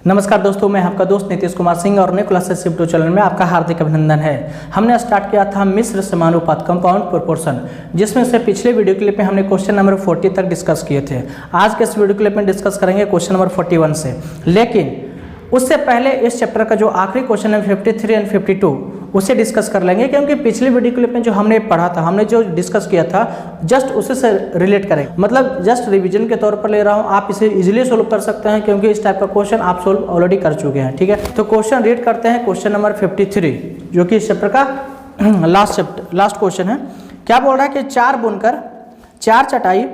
नमस्कार दोस्तों, मैं आपका दोस्त नीतीश कुमार सिंह और नए क्लासेस शिफ्ट चैनल में आपका हार्दिक अभिनंदन है। हमने स्टार्ट किया था मिश्र समानुपात कंपाउंड प्रोपोर्शन, जिसमें से पिछले वीडियो क्लिप में हमने क्वेश्चन नंबर 40 तक डिस्कस किए थे। आज के इस वीडियो क्लिप में डिस्कस करेंगे क्वेश्चन नंबर 41 से, लेकिन उससे पहले इस चैप्टर का जो आखिरी क्वेश्चन है 53 एंड 52 उसे डिस्कस कर लेंगे, क्योंकि पिछले वीडियो क्लिप में जो हमने पढ़ा था, हमने जो डिस्कस किया था जस्ट उसे से रिलेट करें, मतलब जस्ट रिवीजन के तौर पर ले रहा हूं। आप इसे इजीली सोल्व कर सकते हैं, क्योंकि इस टाइप का क्वेश्चन आप सोल्व ऑलरेडी कर चुके हैं। ठीक है, तो क्वेश्चन रीड करते हैं। क्वेश्चन नंबर 53 जो कि इस चैप्टर का लास्ट क्वेश्चन है। क्या बोल रहा है कि 4 बुनकर 4 चटाई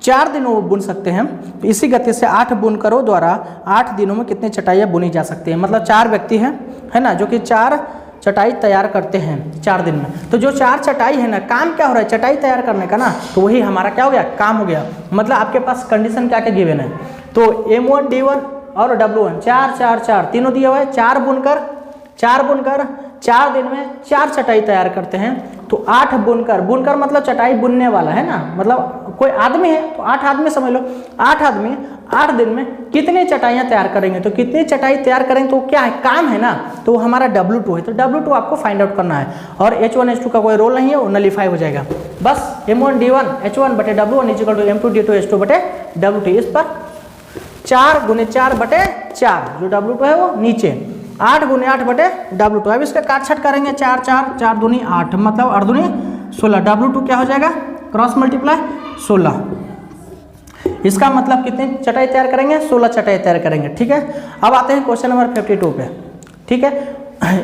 4 दिनों में बुन सकते हैं, तो इसी गति से 8 बुनकरों द्वारा 8 दिनों में कितनी चटाइयाँ बुनी जा सकती हैं। मतलब 4 व्यक्ति हैं, है ना, जो कि 4 चटाई तैयार करते हैं 4 दिन में। तो जो 4 चटाई है ना, काम क्या हो रहा है चटाई तैयार करने का ना, तो वही हमारा क्या हो गया, काम हो गया। मतलब आपके पास कंडीशन क्या क्या गिवन है, तो M1 D1 और W1 4 4 4 तीनों दिए हुए हैं। 4 बुनकर 4 दिन में 4 चटाई तैयार करते हैं, तो 8 बुनकर मतलब चटाई बुनने वाला है ना, मतलब कोई आदमी है तो 8 आदमी समझ लो। 8 आदमी 8 दिन में कितनी चटाइयाँ तैयार करेंगे, तो कितनी चटाई तैयार करेंगे तो क्या है, काम है ना, तो वो हमारा W2 है। तो W2 आपको फाइंड आउट करना है, और H1 H2 का कोई रोल नहीं है, वो नलीफाई हो जाएगा। बस M1 D1 H1 बटे W1 is equal to M2 D2 H2 बटे W2। इस पर 4 गुने 4 बटे 4 जो W2 है वो नीचे 8 गुने 8 बटे W2। अब इसका काट छट करेंगे, 4 4 4 दूनी 8 मतलब 8 दूनी 16। W2 क्या हो जाएगा, क्रॉस मल्टीप्लाई 16। इसका मतलब कितनी चटाई तैयार करेंगे, 16 चटाई तैयार करेंगे। ठीक है, अब आते हैं क्वेश्चन नंबर 52 पे। ठीक है,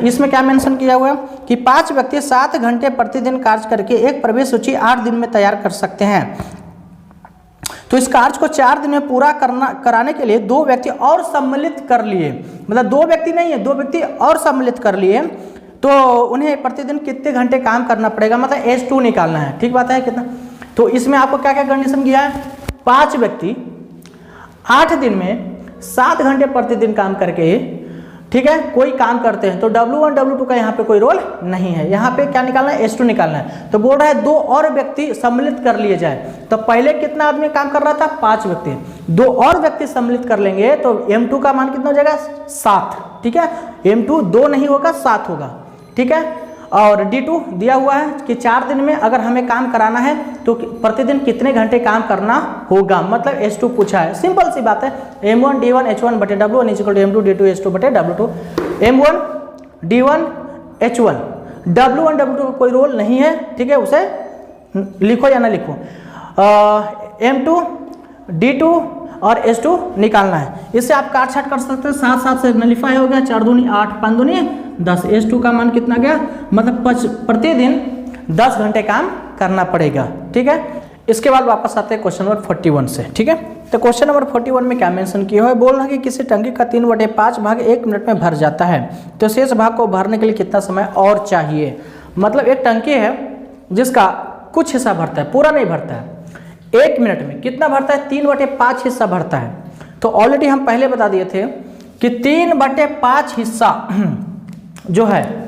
इसमें क्या मेंशन किया हुआ है कि 5 व्यक्ति 7 घंटे प्रतिदिन कार्य करके एक प्रवेश सूची 8 दिन में तैयार कर सकते हैं। तो इस कार्य को 4 दिन में पूरा कराने के लिए 2 व्यक्ति और सम्मिलित कर लिए, मतलब 2 व्यक्ति नहीं है, 2 व्यक्ति और सम्मिलित कर लिए, तो उन्हें प्रतिदिन कितने घंटे काम करना पड़ेगा, मतलब H2 निकालना है। ठीक बात है, कितना। तो इसमें आपको क्या क्या कंडीशन किया है, 5 व्यक्ति 8 दिन में 7 घंटे प्रतिदिन काम करके, ठीक है, कोई काम करते हैं, तो W1 W2 का यहाँ पे कोई रोल नहीं है। यहाँ पे क्या निकालना है, H2 निकालना है। तो बोल रहा है 2 और व्यक्ति सम्मिलित कर लिए जाए। तो पहले कितना आदमी काम कर रहा था, 5 व्यक्ति, 2 और व्यक्ति सम्मिलित कर लेंगे तो M2 का मान कितना हो जाएगा, 7। ठीक है, M2 2 नहीं होगा, 7 होगा। ठीक है, और D2 दिया हुआ है कि 4 दिन में अगर हमें काम कराना है तो प्रतिदिन कितने घंटे काम करना होगा, मतलब H2 पूछा है। सिंपल सी बात है, M1 D1 H1 बटे W1 is equal to M2 D2 H2 बटे W2। M1 D1 H1 W1 W2 का कोई रोल नहीं है। ठीक है, उसे लिखो या ना लिखो। M2 D2 और H2 निकालना है। इससे आप काट छाट कर सकते हैं, 7 7 से नलीफाई हो गया, 4 दूनी 8 5 दूनी 10। H2 का मान कितना गया, मतलब प्रतिदिन 10 घंटे काम करना पड़ेगा। ठीक है, इसके बाद वापस आते हैं क्वेश्चन नंबर 41 से। ठीक है, तो क्वेश्चन नंबर 41 में क्या मेंशन किया हुआ है, बोल रहा है कि किसी टंकी का 3/5 भाग 1 मिनट में भर जाता है, तो शेष भाग को भरने के लिए कितना समय और चाहिए। मतलब एक टंकी है जिसका कुछ हिस्सा भरता है, पूरा नहीं भरता है। 1 मिनट में कितना भरता है, 3/5 हिस्सा भरता है। तो ऑलरेडी हम पहले बता दिए थे कि 3/5 हिस्सा जो है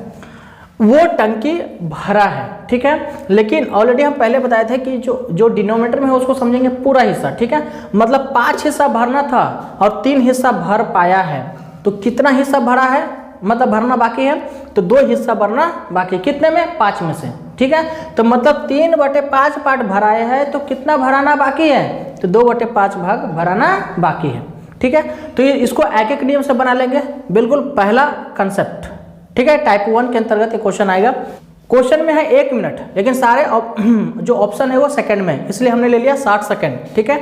वो टंकी भरा है। ठीक है, लेकिन ऑलरेडी हम पहले बताए थे कि जो डिनोमिनेटर में है उसको समझेंगे पूरा हिस्सा। ठीक है, मतलब 5 हिस्सा भरना था और 3 हिस्सा भर पाया है, तो कितना हिस्सा भरा है, मतलब भरना बाकी है, तो 2 हिस्सा भरना बाकी, कितने में, 5 में से। ठीक है, तो मतलब 3/5 पार्ट भराए है, तो कितना भराना बाकी है, तो 2/5 भाग भराना बाकी है। ठीक है, तो ये इसको एक एक नियम से बना लेंगे, बिल्कुल पहला कंसेप्ट। ठीक है, टाइप 1 के अंतर्गत ये क्वेश्चन आएगा। क्वेश्चन में है 1 मिनट, लेकिन सारे जो ऑप्शन है वो सेकंड में, इसलिए हमने ले लिया 60 सेकंड। ठीक है,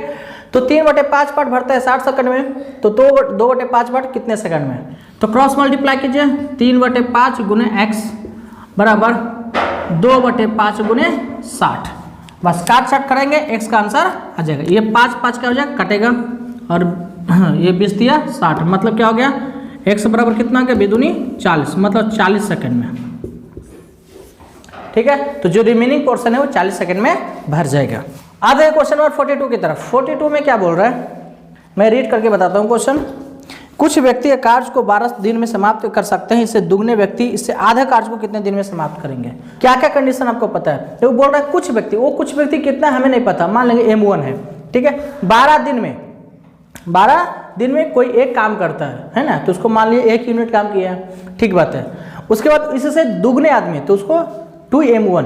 तो 3/5 पार्ट भरता है 60 सेकंड में, तो 2/5 पार्ट कितने सेकंड में, तो क्रॉस मल्टीप्लाई कीजिए, 3/5 गुने x बराबर 2/5 गुने 60। बस काट छाट करेंगे, x का आंसर आ जाएगा। ये 5 5 क्या हो जाएगा, कटेगा, और ये 20 दिया 60, मतलब क्या हो गया, x बराबर कितना हो गया, बेदुनी 40, मतलब 40 सेकंड में। ठीक है, तो जो रिमेनिंग पोर्शन है वो 40 सेकंड में भर जाएगा। आते हैं क्वेश्चन नंबर 42 की तरफ। 42 में क्या बोल रहा है, मैं रीड करके बताता हूँ क्वेश्चन। कुछ व्यक्ति कार्य को 12 दिन में समाप्त कर सकते हैं, इससे दुगने व्यक्ति इससे आधे कार्य को कितने दिन में समाप्त करेंगे। क्या क्या कंडीशन आपको पता है, तो वो बोल रहा है कुछ व्यक्ति, वो कुछ व्यक्ति कितना हमें नहीं पता, मान लेंगे M1 है। ठीक है, 12 दिन में कोई एक काम करता है ना, तो उसको मान लिया 1 यूनिट काम किया है, ठीक बात है। उसके बाद इससे दुगने आदमी, तो उसको 2m1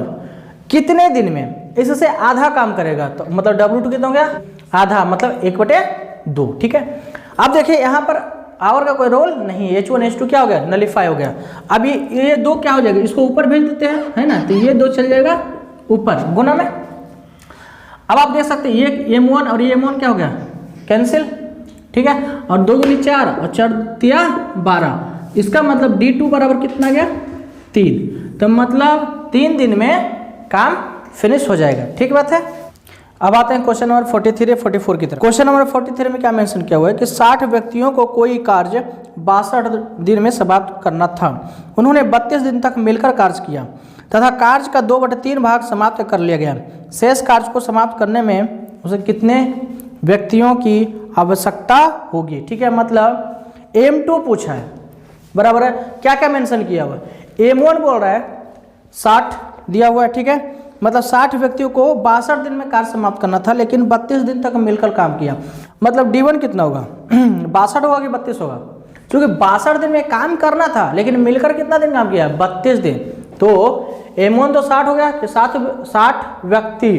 कितने दिन में इससे आधा काम करेगा, तो मतलब W2 कितना हो गया, आधा, मतलब 1/2, ठीक है। अब देखिए यहाँ पर आवर का कोई रोल नहीं, H1 H2 क्या हो गया, नलीफाई हो गया। अब ये 2 क्या हो जाएगा, इसको ऊपर भेज देते हैं, है ना, तो ये 2 चल जाएगा ऊपर गुना में। अब आप देख सकते हैं ये m1 और ये m1 क्या हो गया, कैंसिल, ठीक है। और 2 दूनी 4 और 4 तिया 12, इसका मतलब D2 बराबर कितना गया, 3। तो मतलब 3 दिन में काम फिनिश हो जाएगा, ठीक बात है। अब आते हैं क्वेश्चन नंबर 43 44 की तरफ। क्वेश्चन नंबर 43 में क्या मेंशन किया हुआ है कि 60 व्यक्तियों को कोई कार्य 62 दिन में समाप्त करना था। उन्होंने 32 दिन तक मिलकर कार्य किया तथा कार्य का 2/3 भाग समाप्त कर लिया गया। शेष कार्य को समाप्त करने में उसे कितने व्यक्तियों की आवश्यकता होगी, ठीक है। मतलब M2 पूछा है, बराबर है। क्या क्या मेंशन किया हुआ है, M1 बोल रहा है 60 दिया हुआ है, ठीक है। मतलब 60 व्यक्तियों को 62 दिन में कार्य समाप्त करना था, लेकिन 32 दिन तक मिलकर काम किया। मतलब D1 कितना होगा 62 होगा कि 32 होगा, क्योंकि 62 दिन में काम करना था, लेकिन मिलकर कितना दिन काम किया, 32 दिन। तो M1 तो 60 हो गया कि 60 व्यक्ति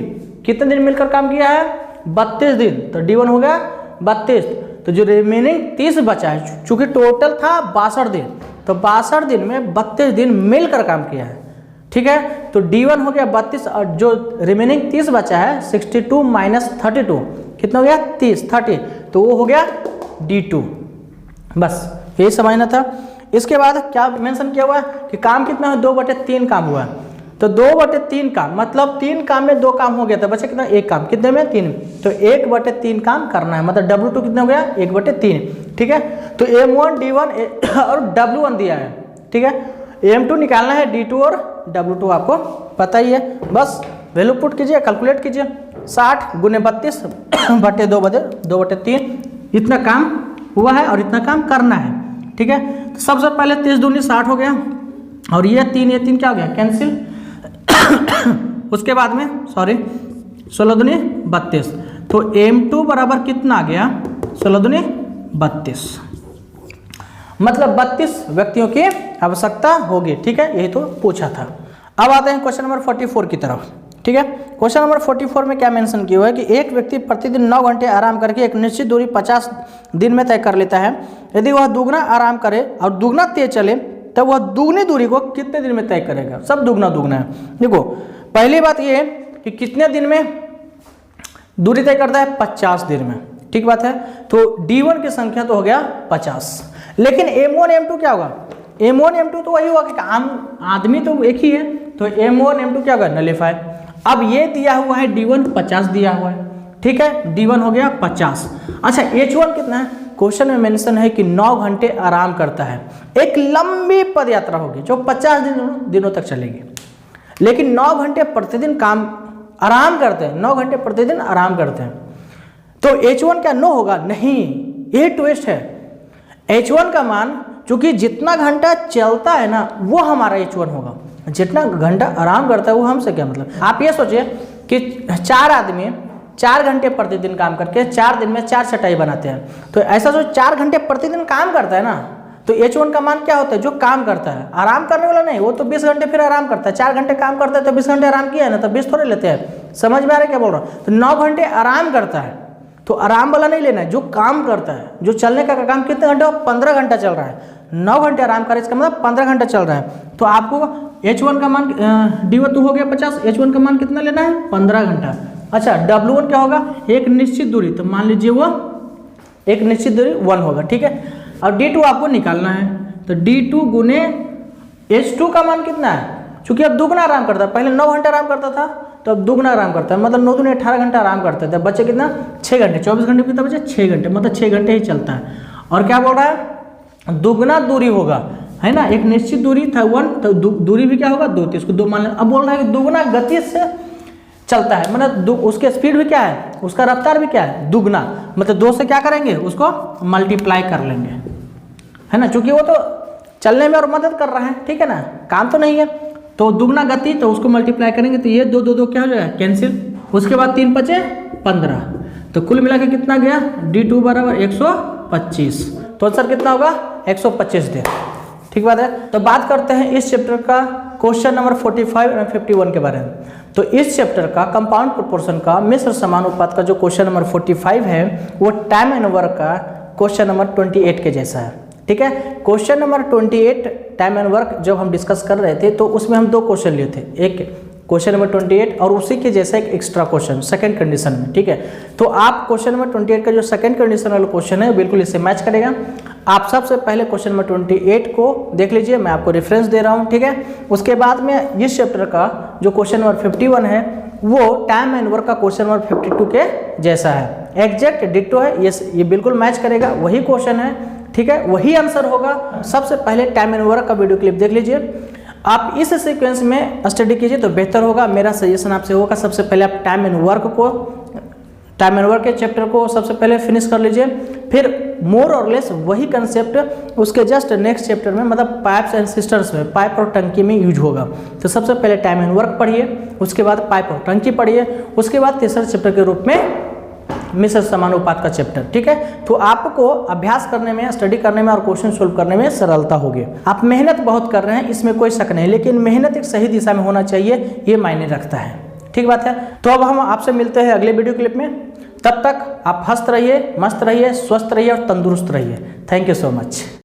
कितने दिन मिलकर काम किया है, 32 दिन, तो D1 हो गया 32। तो जो रिमेनिंग 30 बचा है, चूंकि टोटल था 62 दिन, तो 62 दिन में 32 दिन मिलकर काम किया है, ठीक है। तो D1 हो गया 32 और जो रिमेनिंग 30 बचा है 62 माइनस 32 कितना हो गया 30, तो वो हो गया D2। बस यही समझना था। इसके बाद क्या मेंशन किया हुआ है कि काम कितना है, 2/3 काम हुआ है। तो 2/3 काम मतलब 3 काम में 2 काम हो गया था, बचा कितना, 1 काम, कितने में 3, तो 1/3 काम करना है। मतलब W2 कितना हो गया 1/3, ठीक है। तो M1 D1 और W1 दिया है, ठीक है। M2 निकालना है, D2 और W2 आपको पता ही है। बस वैल्यू पुट कीजिए, कैलकुलेट कीजिए, 60 गुने 32 बटे 2/3 इतना काम हुआ है और इतना काम करना है, ठीक है। तो सबसे पहले 30 दूनी 60 हो गया और ये 3 क्या हो गया, कैंसिल। उसके बाद में 16 दूनी 32, तो M2 बराबर कितना आ गया, 16 दूनी 32, मतलब 32 व्यक्तियों की आवश्यकता होगी, ठीक है। यही तो पूछा था। अब आते हैं क्वेश्चन नंबर 44 की तरफ, ठीक है। क्वेश्चन नंबर 44 में क्या मेंशन किया हुआ है कि एक व्यक्ति प्रतिदिन 9 घंटे आराम करके एक निश्चित दूरी 50 दिन में तय कर लेता है। यदि वह दुगना आराम करे और दुगना तेज चले, तब वह दुगनी दूरी को कितने दिन में तय करेगा। सब दुगना है। देखो पहली बात ये है कि कितने दिन में दूरी तय करता है, 50 दिन में, ठीक बात है। तो D1 की संख्या तो हो गया 50, लेकिन M1 M2 क्या होगा, M1 M2 तो वही होगा कि आम आदमी तो एक ही है, तो M1 M2 क्या होगा, नलीफाई। अब ये दिया हुआ है D1 50 दिया हुआ है, ठीक है, D1 हो गया 50। अच्छा H1 कितना है, क्वेश्चन में मेंशन है कि 9 घंटे आराम करता है। एक लंबी पद यात्रा होगी जो 50 दिनों तक चलेगी, लेकिन 9 घंटे प्रतिदिन काम आराम करते हैं, 9 घंटे प्रतिदिन आराम करते हैं। तो H1 क्या 9 होगा, नहीं, ये ट्विस्ट है। H1 का मान चूंकि जितना घंटा चलता है ना वो हमारा H1 होगा, जितना घंटा आराम करता है वो हमसे क्या मतलब। आप ये सोचिए कि 4 आदमी 4 घंटे प्रतिदिन काम करके 4 दिन में 4 चटाई बनाते हैं, तो ऐसा जो 4 घंटे प्रतिदिन काम करता है ना, तो H1 का मान क्या होता है, जो काम करता है, आराम करने वाला नहीं। वो तो 20 घंटे फिर आराम करता है, 4 घंटे काम करता है तो 20 घंटे आराम किया है ना, तो 20 थोड़े लेते हैं। समझ में आ रहा है क्या बोल रहा हूँ। तो 9 घंटे आराम करता है, तो आराम वाला नहीं लेना है, जो काम करता है, जो चलने का काम कितने घंटे, 15 घंटा चल रहा है। 9 घंटे आराम करे इसका मतलब 15 घंटा चल रहा है। तो आपको H1 का मान D1 तो हो गया 50, H1 का मान कितना लेना है, 15 घंटा। अच्छा W1 क्या होगा, एक निश्चित दूरी, तो मान लीजिए वो एक निश्चित दूरी 1 होगा, ठीक है। और D2 आपको निकालना है, तो D2 गुने H2 का मान कितना है, चूंकि अब दुगना आराम करता है, पहले 9 घंटे आराम करता था तो अब दुगना आराम करता है, मतलब 9 दूनी 18 घंटा आराम करता है, बच्चे कितना 6 घंटे, 24 घंटे कितना बचे 6 घंटे, मतलब 6 घंटे ही चलता है। और क्या बोल रहा है, दुगना दूरी होगा, है ना, एक निश्चित दूरी था 1, तो दूरी भी क्या होगा 2, तो इसको 2 मान लें। अब बोल रहा है कि दुगना गति से चलता है, मतलब उसके स्पीड भी क्या है, उसका रफ्तार भी क्या है, दुगना, मतलब 2 से क्या करेंगे, उसको मल्टीप्लाई कर लेंगे, है ना, चूंकि वो तो चलने में और मदद कर रहा है, ठीक है ना, काम तो नहीं है। तो दुगना गति, तो उसको मल्टीप्लाई करेंगे, तो ये 2 2 2 क्या हो जाएगा, कैंसिल। उसके बाद 3 5 15, तो कुल मिला के कितना गया, D2 बराबर 25, तो आंसर कितना होगा 125 दिन। ठीक बात है। तो बात करते हैं इस चैप्टर का क्वेश्चन नंबर 45 और 51 के बारे में। तो इस चैप्टर का कंपाउंड प्रोपोर्शन का मिश्र समानुपात का जो क्वेश्चन नंबर 45 है वो टाइम एंड वर्क का क्वेश्चन नंबर 28 के जैसा है। ठीक है, question number 28 time and work जब हम डिस्कस कर रहे थे तो उसमें हम 2 क्वेश्चन लिए थे, एक क्वेश्चन नंबर 28 और उसी के जैसा एक एक्स्ट्रा क्वेश्चन सेकंड कंडीशन में। ठीक है, तो आप क्वेश्चन नंबर 28 का जो सेकंड कंडीशन वाला क्वेश्चन है बिल्कुल इससे मैच करेगा। आप सबसे पहले क्वेश्चन नंबर 28 को देख लीजिए, मैं आपको रेफरेंस दे रहा हूँ। ठीक है, उसके बाद में इस चैप्टर का जो क्वेश्चन नंबर 51 है वो टाइम एंड वर्क का क्वेश्चन नंबर 52 के जैसा है, एग्जैक्ट डिट्टो है, ये बिल्कुल मैच करेगा, वही क्वेश्चन है। ठीक है, वही आंसर होगा। सबसे पहले टाइम एंड वर्क का वीडियो क्लिप देख लीजिए। आप इस सीक्वेंस में स्टडी कीजिए तो बेहतर होगा। मेरा सजेशन आपसे होगा सबसे पहले आप टाइम एंड वर्क के चैप्टर को सबसे पहले फिनिश कर लीजिए, फिर मोर और लेस वही कंसेप्ट उसके जस्ट नेक्स्ट चैप्टर में मतलब पाइप्स एंड सिस्टर्स में, पाइप और टंकी में यूज होगा। तो सबसे पहले टाइम एंड वर्क पढ़िए, उसके बाद पाइप और टंकी पढ़िए, उसके बाद तीसरे चैप्टर के रूप में मिश्र समानुपात का चैप्टर। ठीक है, तो आपको अभ्यास करने में, स्टडी करने में और क्वेश्चन सोल्व करने में सरलता होगी। आप मेहनत बहुत कर रहे हैं, इसमें कोई शक नहीं, लेकिन मेहनत एक सही दिशा में होना चाहिए, ये मायने रखता है। ठीक बात है। तो अब हम आपसे मिलते हैं अगले वीडियो क्लिप में। तब तक आप हंसते रहिए, मस्त रहिए, स्वस्थ रहिए और तंदुरुस्त रहिए। Thank you so much.